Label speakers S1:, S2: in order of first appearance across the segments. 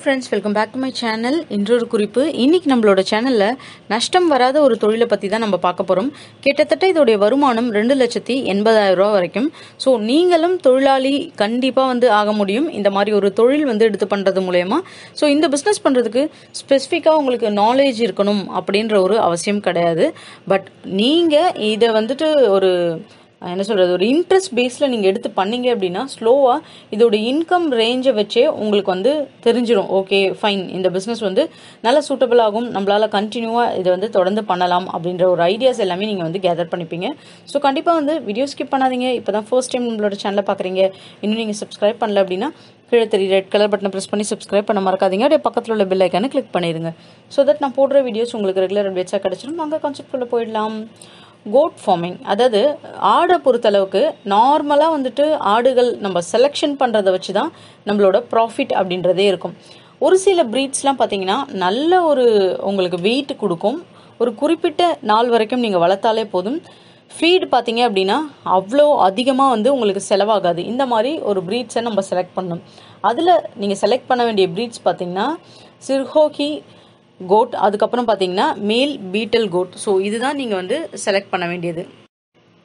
S1: friends, welcome back to my channel. இன்றொரு குறிப்பு. இன்னைக்கு நம்மளோட சேனல்ல நஷ்டம் வராத ஒரு தொழிலை பத்தி தான் நம்ம பார்க்க போறோம். கிட்டத்தட்ட இதோட வருமானம் 2,80,000 ரூபாய் வரைக்கும். சோ நீங்களும் தொழிலாளி கண்டிப்பா ஆக முடியும். இந்த மாதிரி ஒரு தொழில் எடுத்து பண்றது மூலமா. சோ இந்த பிசினஸ் பண்றதுக்கு ஸ்பெசிஃபிக்கா உங்களுக்கு நாலேஜ் இருக்கணும் அப்படின்ற ஒரு அவசியம் கிடையாது. பட் நீங்க இத ஒரு என்ன சொல்றது, ஒரு இன்ட்ரெஸ்ட் பேஸ்ல நீங்க எடுத்து பண்ணீங்க அப்படின்னா ஸ்லோவா இதோட இன்கம் ரேஞ்சை வச்சே உங்களுக்கு தெரிஞ்சிடும். ஓகே ஃபைன், இந்த பிசினஸ் நல்லா சூட்டபிள் ஆகும், நம்மளால கண்டினியூவா இதை தொடர்ந்து பண்ணலாம் அப்படின்ற ஒரு ஐடியாஸ் எல்லாமே நீங்க கேதர் பண்ணிப்பீங்க. ஸோ கண்டிப்பா வீடியோ ஸ்கிப் பண்ணாதீங்க. இப்பதான் ஃபர்ஸ்ட் டைம் நம்மளோட சேனலை பாக்குறீங்க, இன்னும் நீங்க சப்ஸ்கிரைப் பண்ணல அப்படின்னா கீழே தெரிய ரெட் கலர் பட்டனை ப்ரெஸ் பண்ணி சப்ஸ்கிரைப் பண்ண மறக்காதீங்க. அப்படியே பக்கத்தில் உள்ள பெல் ஐக்கானை கிளிக் பண்ணிடுங்க. ஸோ தட் நான் போடுற வீடியோஸ் உங்களுக்கு ரெகுலர் அப்டேட்ஸாக கிடைச்சிடும். நாங்கள் கான்செப்ட் உள்ள போயிடலாம். கோட் ஃபார்மிங், அதாவது ஆடை பொறுத்தளவுக்கு நார்மலாக ஆடுகள் நம்ம செலெக்ஷன் பண்ணுறதை வச்சு தான் நம்மளோட ப்ராஃபிட் அப்படின்றதே இருக்கும். ஒரு சில ப்ரீட்ஸ்லாம் பார்த்தீங்கன்னா நல்ல உங்களுக்கு வெயிட் கொடுக்கும். ஒரு குறிப்பிட்ட நாள் வரைக்கும் நீங்கள் வளர்த்தாலே போதும். ஃபீட் பார்த்தீங்க அப்படின்னா அவ்வளோ அதிகமாக உங்களுக்கு செலவாகாது. இந்த மாதிரி ஒரு ப்ரீட்ஸை நம்ம செலக்ட் பண்ணணும். அதில் நீங்கள் செலக்ட் பண்ண வேண்டிய ப்ரீட்ஸ் பார்த்தீங்கன்னா சிர்ஹோகி கோட், அதுக்கப்புறம் பார்த்தீங்கன்னா மேல் பீட்டல் கோட். ஸோ இதுதான் நீங்கள் செலக்ட் பண்ண வேண்டியது.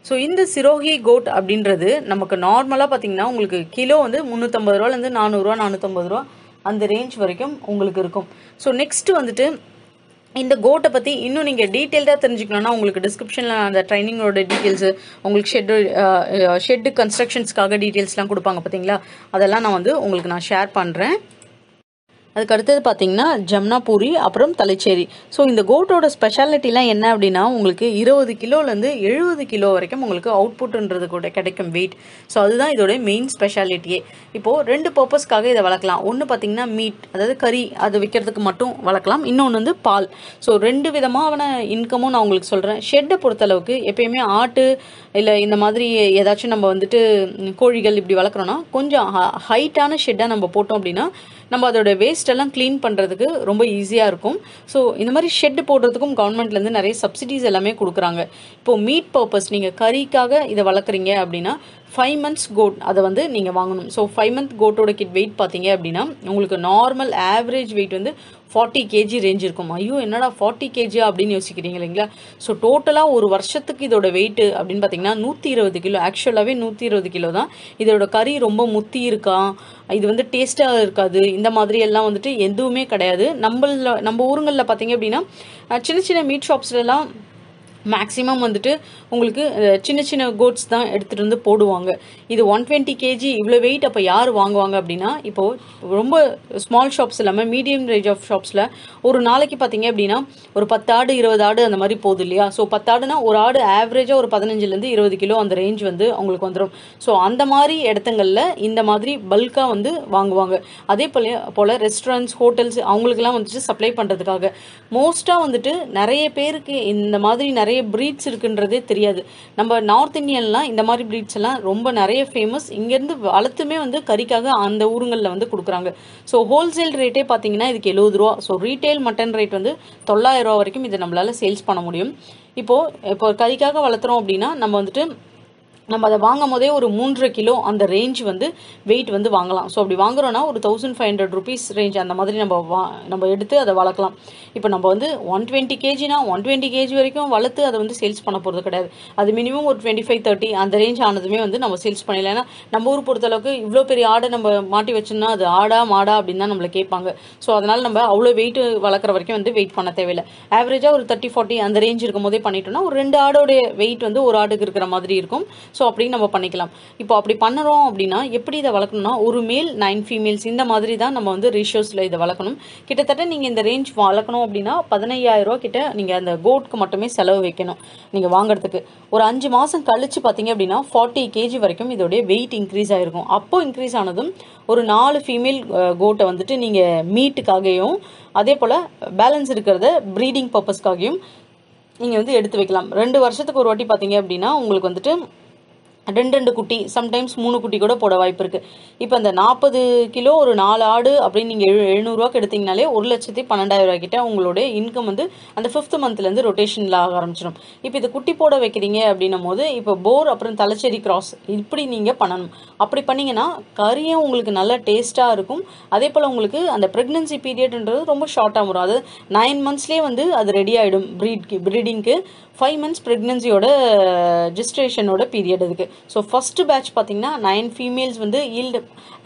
S1: ஸோ இந்த சிரோகி கோட் அப்படின்றது நமக்கு நார்மலாக பார்த்தீங்கன்னா உங்களுக்கு கிலோ 350 ரூபாலேருந்து 400 ரூபா 450 ரூபா அந்த ரேஞ்ச் வரைக்கும் உங்களுக்கு இருக்கும். ஸோ நெக்ஸ்ட் இந்த கோட்டை பற்றி இன்னும் நீங்கள் டீட்டெயில்டாக தெரிஞ்சுக்கணும்னா உங்களுக்கு டிஸ்கிரிப்ஷனில் அந்த ட்ரைனிங்கோட டீட்டெயில்ஸு, உங்களுக்கு ஷெட்டு கன்ஸ்ட்ரக்ஷன்ஸ்க்காக டீட்டெயில்ஸ்லாம் கொடுப்பாங்க பார்த்தீங்களா, அதெல்லாம் நான் உங்களுக்கு நான் ஷேர் பண்ணுறேன். அதுக்கு அடுத்தது பார்த்தீங்கன்னா ஜம்னாபூரி, அப்புறம் தலைச்சேரி. ஸோ இந்த கோட்டோட ஸ்பெஷாலிட்டிலாம் என்ன அப்படின்னா உங்களுக்கு 20 கிலோலேருந்து 70 கிலோ வரைக்கும் உங்களுக்கு அவுட்புட்ன்றது கூட கிடைக்கும் வெயிட். ஸோ அதுதான் இதோட மெயின் ஸ்பெஷாலிட்டியே. இப்போது 2 பர்பஸ்க்காக இதை வளர்க்கலாம். ஒன்று பார்த்தீங்கன்னா மீட், அதாவது கறி, அதை விற்கிறதுக்கு மட்டும் வளர்க்கலாம். இன்னொன்று பால். ஸோ 2 விதமான இன்கமும் நான் உங்களுக்கு சொல்கிறேன். ஷெட்டை பொறுத்தளவுக்கு எப்பயுமே ஆட்டு இல்லை இந்த மாதிரி ஏதாச்சும் நம்ம கோழிகள் இப்படி வளர்க்குறோன்னா கொஞ்சம் ஹைட்டான ஷெட்டாக நம்ம போட்டோம் அப்படின்னா நம்ம அதோட வேஸ்ட் எல்லாம் கிளீன் பண்ணுறதுக்கு ரொம்ப ஈஸியாக இருக்கும். ஸோ இந்த மாதிரி ஷெட் போடுறதுக்கும் கவர்மெண்ட்லேருந்து நிறைய சப்சிடிஸ் எல்லாமே கொடுக்குறாங்க. இப்போது மீட் பர்பஸ் நீங்கள் கறிக்காக இதை வளர்க்குறீங்க அப்படின்னா 5 months கோட் அதை நீங்கள் வாங்கணும். ஸோ 5 month கோட்டோட கிட் வெயிட் பார்த்தீங்க அப்படின்னா உங்களுக்கு normal average wait 40 kg range இருக்கும். ஐயோ என்னடா 40 kg அப்படின்னு யோசிக்கிறீங்க இல்லைங்களா? ஸோ டோட்டலாக ஒரு வருஷத்துக்கு இதோட வெயிட் அப்படின்னு பார்த்தீங்கன்னா 120 கிலோ. ஆக்சுவலாகவே 120 கிலோ தான். இதோட கறி ரொம்ப முத்தி இருக்கா, இது டேஸ்ட்டாக இருக்காது, இந்த மாதிரி எல்லாம் எதுவுமே கிடையாது. நம்ம ஊருங்களில் பார்த்தீங்க அப்படின்னா சின்ன சின்ன மீட் ஷாப்ஸ்லாம் மேக்ஸிமம் உங்களுக்கு சின்ன சின்ன கோட்ஸ் தான் எடுத்துகிட்டு போடுவாங்க. இது 120 kg இவ்வளோ வெயிட். அப்போ யார் வாங்குவாங்க அப்படின்னா இப்போது ரொம்ப ஸ்மால் ஷாப்ஸ் இல்லாமல் மீடியம் ரேஞ்ச் ஆஃப் ஷாப்ஸில் ஒரு நாளைக்கு பார்த்தீங்க அப்படின்னா ஒரு 10 ஆடு 20 ஆடு அந்த மாதிரி போகுது இல்லையா? ஸோ 10 ஆடுனா ஒரு ஆடு ஆவரேஜாக ஒரு 15லேருந்து 20 கிலோ அந்த ரேஞ்ச் அவங்களுக்கு வந்துடும். ஸோ அந்த மாதிரி இடத்துங்களில் இந்த மாதிரி பல்காக வாங்குவாங்க. அதே போல் ரெஸ்டாரண்ட்ஸ், ஹோட்டல்ஸ் அவங்களுக்குலாம் சப்ளை பண்ணுறதுக்காக மோஸ்ட்டாக நிறைய பேருக்கு இந்த மாதிரி நிறைய பிரீட்ஸ் இருக்குன்றதே தெரியாது. நம்ம நார்த் இந்தியன்லாம் இந்த மாதிரி பிரீட்ஸ் எல்லாம் ரொம்ப நிறைய ஃபேமஸ். இங்கேருந்து வளர்த்துமே கறிக்காக அந்த ஊருங்களில் கொடுக்குறாங்க. ஸோ ஹோல்சேல் ரேட்டே பார்த்தீங்கன்னா இதுக்கு 70 ரூபா. ஸோ ரீட்டைல் மட்டன் ரேட் 900 ரூபா வரைக்கும் இதை நம்மளால சேல்ஸ் பண்ண முடியும். இப்போ கறிக்காக வளர்த்துறோம் அப்படின்னா நம்ம அதை வாங்கும் போதே ஒரு 3.5 கிலோ அந்த ரேஞ்ச் வெயிட் வாங்கலாம். ஸோ அப்படி வாங்குறோன்னா ஒரு 1500 rupees ரேஞ்ச் அந்த மாதிரி நம்ம எடுத்து அதை வளர்க்கலாம். இப்போ நம்ம 120 kgனா 120 kg வரைக்கும் வளர்த்து அதை சேல்ஸ் பண்ண போகிறது கிடையாது. அது மினிமம் ஒரு 25-30 அந்த ரேஞ்ச் ஆனதுமே நம்ம சேல்ஸ் பண்ணிடலாம். ஏன்னா நம்ம ஊர் பொறுத்தளவுக்கு இவ்வளோ பெரிய ஆடை நம்ம மாட்டி வச்சோம்னா அது ஆடா மாடா அப்படின்னு தான் நம்மளை கேட்பாங்க. ஸோ அதனால் நம்ம அவ்வளோ வெயிட் வளர்க்குற வரைக்கும் வெயிட் பண்ண தேவையில்லை. ஆவரேஜாக ஒரு 30-40 அந்த ரேஞ்ச் இருக்கும் போதே பண்ணிட்டோம்னா ஒரு 2 ஆடோடைய வெயிட் ஒரு ஆடுக்கு இருக்கிற மாதிரி இருக்கும். ஸோ அப்படி நம்ம பண்ணிக்கலாம். இப்போ அப்படி பண்ணுறோம் அப்படின்னா எப்படி இதை வளர்க்கணும்னா ஒரு மேல் 9 ஃபீமேல்ஸ் இந்த மாதிரி தான் நம்ம ரேஷியோஸில் இதை வளர்க்கணும். கிட்டத்தட்ட நீங்கள் இந்த ரேஞ்ச் வளர்க்கணும் அப்படின்னா 15,000 ரூபா கிட்ட நீங்கள் அந்த கோட்க்கு மட்டுமே செலவு வைக்கணும் நீங்கள் வாங்குறதுக்கு. ஒரு 5 மாதம் கழிச்சு பார்த்தீங்க அப்படின்னா 40 kg வரைக்கும் இதோடைய வெயிட் இன்க்ரீஸ் ஆகிருக்கும். அப்போ இன்க்ரீஸ் ஆனதும் ஒரு 4 ஃபீமேல் கோட்டை நீங்கள் மீட்டுக்காகவும் அதே போல் பேலன்ஸ் இருக்கிறத ப்ரீடிங் பர்பஸ்க்காகவும் நீங்கள் எடுத்து வைக்கலாம். 2 வருஷத்துக்கு ஒரு வாட்டி பார்த்தீங்க அப்படின்னா உங்களுக்கு ரெண்டு குட்டி, சம்டைம்ஸ் 3 குட்டி கூட போட வாய்ப்பு இருக்குது. இப்போ அந்த 40 கிலோ ஒரு 4 ஆடு அப்படின்னு நீங்கள் 700 எடுத்தீங்கனாலே 1,12,000 கிட்ட உங்களுடைய இன்கம் வந்து அந்த 5th மந்த்லேருந்து ரொட்டேஷனில் ஆக ஆரம்பிச்சிடும். இப்போ இது குட்டி போட வைக்கிறீங்க அப்படின்னும் போது இப்போ போர் அப்புறம் தலைச்சேரி கிராஸ் இப்படி நீங்கள் பண்ணணும். அப்படி பண்ணிங்கன்னா கறியும் உங்களுக்கு நல்ல டேஸ்ட்டாக இருக்கும். அதே போல் உங்களுக்கு அந்த ப்ரெக்னன்சி பீரியட்ன்றது ரொம்ப ஷார்ட்டாக வரும். அது 9 மந்த்ஸ்லேயே வந்து அது ரெடி ஆகிடும் ப்ரீடிங்க்கு. 5 மந்த்ஸ் ப்ரெக்னன்சியோட ஜெஸ்ட்ரேஷனோட பீரியட் இருக்குது. ஸோ ஃபஸ்ட்டு பேட்ச் பார்த்தீங்கன்னா 9 ஃபீமேல்ஸ் வந்து ஈல்டு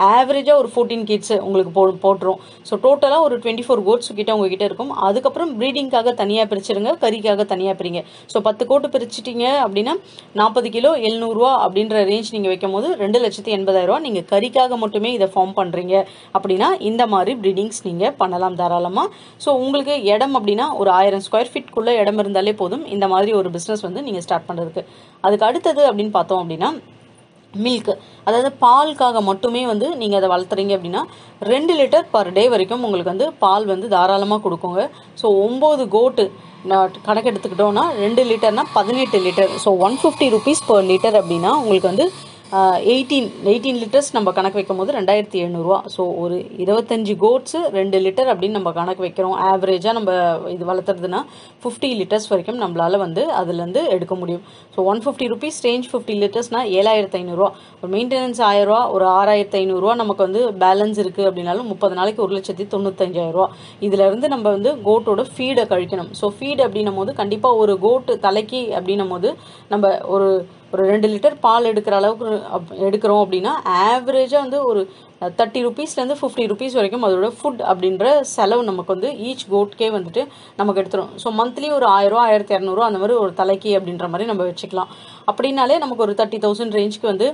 S1: ஆவரேஜாக ஒரு 14 கிட்ஸ் உங்களுக்கு போட்டுரும். ஸோ டோட்டலாக ஒரு 24 கோட்ஸ் கிட்ட உங்ககிட்ட இருக்கும். அதுக்கப்புறம் ப்ரீடிங்காக தனியாக பிரிச்சிருங்க, கறிக்காக தனியாக பிரிங்க. ஸோ 10 கோட்டு பிரிச்சிட்டிங்க அப்படின்னா 40 கிலோ 700 அப்படின்ற ரேஞ்ச் நீங்கள் வைக்கும் போது 2,80,000. நீங்கள் கறிக்காக மட்டுமே இதை ஃபார்ம் பண்ணுறீங்க அப்படின்னா இந்த மாதிரி ப்ரீடிங்ஸ் நீங்கள் பண்ணலாம் தாராளமாக. ஸோ உங்களுக்கு இடம் அப்படின்னா ஒரு 1000 ஸ்கொயர் ஃபீட்குள்ளே இடம் இருந்தாலே போதும் இந்த மாதிரி ஒரு பிஸ்னஸ் வந்து நீங்கள் ஸ்டார்ட் பண்ணுறதுக்கு. அதுக்கு அடுத்தது அப்படின்னு பார்த்தோம் அப்படின்னா மில்க், அதாவது பாலுக்காக மட்டுமே வந்து நீங்கள் அதை வளர்த்துறீங்க அப்படின்னா 2 லிட்டர் பர் டே வரைக்கும் உங்களுக்கு வந்து பால் வந்து தாராளமாக கொடுக்குங்க. ஸோ 9 கோட்டு கணக்கு எடுத்துக்கிட்டோன்னா 2 லிட்டர்னா 18 litre. So 150 rupees per litre அப்படின்னா உங்களுக்கு வந்து 18 லிட்டர்ஸ் நம்ம கணக்கு வைக்கும் போது 2,700. ஸோ ஒரு 25 கோட்ஸு 2 லிட்டர் அப்படின்னு நம்ம கணக்கு வைக்கிறோம். ஆவரேஜாக நம்ம இது வளர்த்துறதுன்னா 50 லிட்டர்ஸ் வரைக்கும் நம்மளால் வந்து அதுலேருந்து எடுக்க முடியும். So 150 rupees range 50 லிட்டர்ஸ்னால் 7,500. ஒரு மெயின்டெனன்ஸ் 1,000, ஒரு 6,500 நமக்கு வந்து பேலன்ஸ் இருக்குது அப்படின்னாலும் 30 நாளைக்கு 1,95,000. இதிலேருந்து நம்ம வந்து கோட்டோட ஃபீடை கழிக்கணும். ஸோ ஃபீடு அப்படின்னும் போது கண்டிப்பாக ஒரு கோட்டு தலைக்கு அப்படின்னும் போது நம்ம ஒரு 2 லிட்டர் பால் எடுக்கிற அளவுக்கு எடுக்கிறோம் அப்படின்னா ஆவரேஜாக வந்து ஒரு 30 rupeesலேருந்து 50 rupees வரைக்கும் அதோட ஃபுட் அப்படின்ற செலவு நமக்கு வந்து ஈச் கோட்கே வந்துட்டு நமக்கு எடுத்துரும். ஸோ மந்த்லி ஒரு 1,000, 1,200 அந்த மாதிரி ஒரு தலைக்கு அப்படின்ற மாதிரி நம்ம வச்சுக்கலாம். அப்படின்னாலே நமக்கு ஒரு 30,000 ரேஞ்சுக்கு வந்து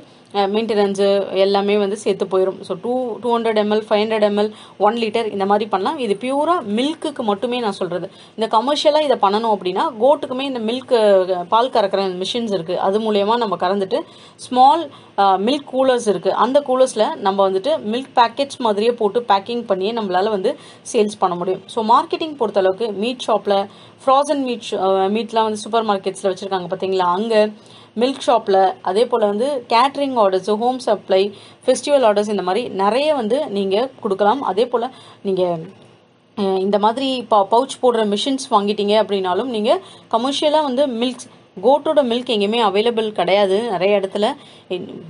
S1: மெயின்டெனன்ஸு எல்லாமே வந்து சேர்த்து போயிடும். ஸோ 200 ml, 500 ml, 1 லிட்டர் இந்த மாதிரி பண்ணலாம். இது பியூராக மில்க்குக்கு மட்டுமே நான் சொல்கிறது. இந்த கமர்ஷியலாக இதை பண்ணணும் அப்படின்னா கோட்டுக்குமே இந்த மில்க் பால் கறக்கிற மிஷின்ஸ் இருக்குது. அது மூலயமா நம்ம கறந்துட்டு ஸ்மால் மில்க் கூலர்ஸ் இருக்குது. அந்த கூலர்ஸில் நம்ம வந்துட்டு மில்க் பேக்கெட்ஸ் மாதிரியே போட்டு பேக்கிங் பண்ணியே நம்மளால் வந்து சேல்ஸ் பண்ண முடியும். ஸோ மார்க்கெட்டிங் பொறுத்தளவுக்கு மீட் ஷாப்பில் ஃப்ரோசன் மீட்லாம் வந்து சூப்பர் மார்க்கெட்ஸில் வச்சுருக்காங்க பார்த்தீங்களா, அங்கே மில்க் ஷாப்பில், அதே போல் வந்து catering orders, home supply, festival orders இந்த மாதிரி நிறைய வந்து நீங்கள் கொடுக்கலாம். அதே போல் நீங்கள் இந்த மாதிரி பவுச் போடுற மிஷின்ஸ் வாங்கிட்டீங்க அப்படின்னாலும் நீங்கள் கமர்ஷியலாக வந்து கோட்டோட மில்க் எங்கேயுமே அவைலபிள் கிடையாது. நிறைய இடத்துல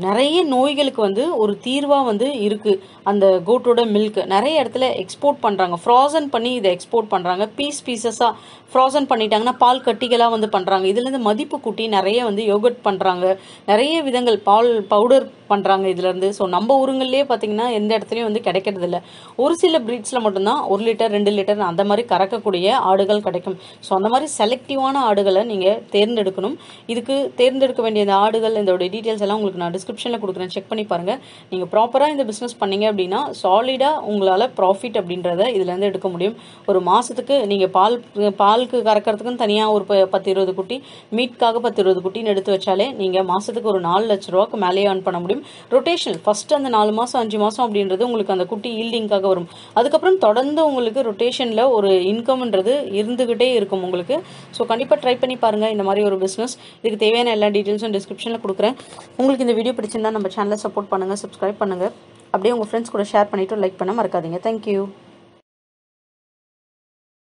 S1: நிறைய நோய்களுக்கு வந்து ஒரு தீர்வாக வந்து இருக்குது அந்த கோட்டோட மில்க். நிறைய இடத்துல எக்ஸ்போர்ட் பண்ணுறாங்க, ஃப்ரோசன் பண்ணி இதை எக்ஸ்போர்ட் பண்ணுறாங்க. பீசஸாக ஃப்ரோசன் பண்ணிட்டாங்கன்னா பால் கட்டிகளாக வந்து பண்ணுறாங்க. இதுலேருந்து மதிப்பு கூட்டி நிறைய வந்து யோகட் பண்ணுறாங்க. நிறைய விதங்கள் பால் பவுடர் பண்ணுறாங்க இதுலேருந்து. ஸோ நம்ம ஊருங்கள்லேயே பார்த்திங்கன்னா எந்த இடத்துலையும் வந்து கிடைக்கிறது இல்லை. ஒரு சில ப்ரீட்ஸில் மட்டும்தான் 1 லிட்டர் 2 லிட்டர் அந்த மாதிரி கறக்கக்கூடிய ஆடுகள் கிடைக்கும். ஸோ அந்த மாதிரி செலக்டிவான ஆடுகளை நீங்கள் தேர்ந்தெடுக்கணும். இதுக்கு தேர்ந்தெடுக்க வேண்டிய இந்த ஆடுகள், இதோட டீட்டெயில்ஸ் எல்லாம் உங்களுக்கு நான் டிஸ்கிரிப்ஷனில் கொடுக்குறேன், செக் பண்ணி பாருங்கள். நீங்கள் ப்ராப்பராக இந்த பிஸ்னஸ் பண்ணீங்க அப்படின்னா சாலிடாக உங்களால் ப்ராஃபிட் அப்படின்றத இதுலேருந்து எடுக்க முடியும். ஒரு மாதத்துக்கு நீங்கள் பாலுக்கு கறக்கிறதுக்குன்னு தனியாக ஒரு 10-20 குட்டி, மீட்காக 10-20 குட்டின்னு எடுத்து வச்சாலே நீங்கள் மாதத்துக்கு ஒரு 4 லட்ச ரூபாய்க்கு மேலேயே earn பண்ண முடியும். ரொட்டேஷனல் ஃபஸ்ட்டு அந்த 4 மாதம் 5 மாதம் அப்படின்றது உங்களுக்கு அந்த குட்டி ஈல்டிங்காக வரும். அதுக்கப்புறம் தொடர்ந்து உங்களுக்கு ரொட்டேஷனில் ஒரு இன்கம்ன்றது இருந்துக்கிட்டே இருக்கும் உங்களுக்கு. ஸோ கண்டிப்பாக ட்ரை பண்ணி பாருங்கள் இந்த மாதிரி ஒரு பிஸ்னஸ். இதுக்கு தேவையான எல்லா டீட்டெயில்ஸும் டிஸ்கிரிப்ஷனில் கொடுக்குறேன். உங்களுக்கு இந்த வீடியோ பிடிச்சிருந்தா நம்ம சேனலை சப்போர்ட் பண்ணுங்கள், சப்ஸ்கிரைப் பண்ணுங்கள். அப்படியே உங்கள் ஃப்ரெண்ட்ஸ் கூட ஷேர் பண்ணிவிட்டு லைக் பண்ண மறக்காதீங்க. தேங்க்யூ.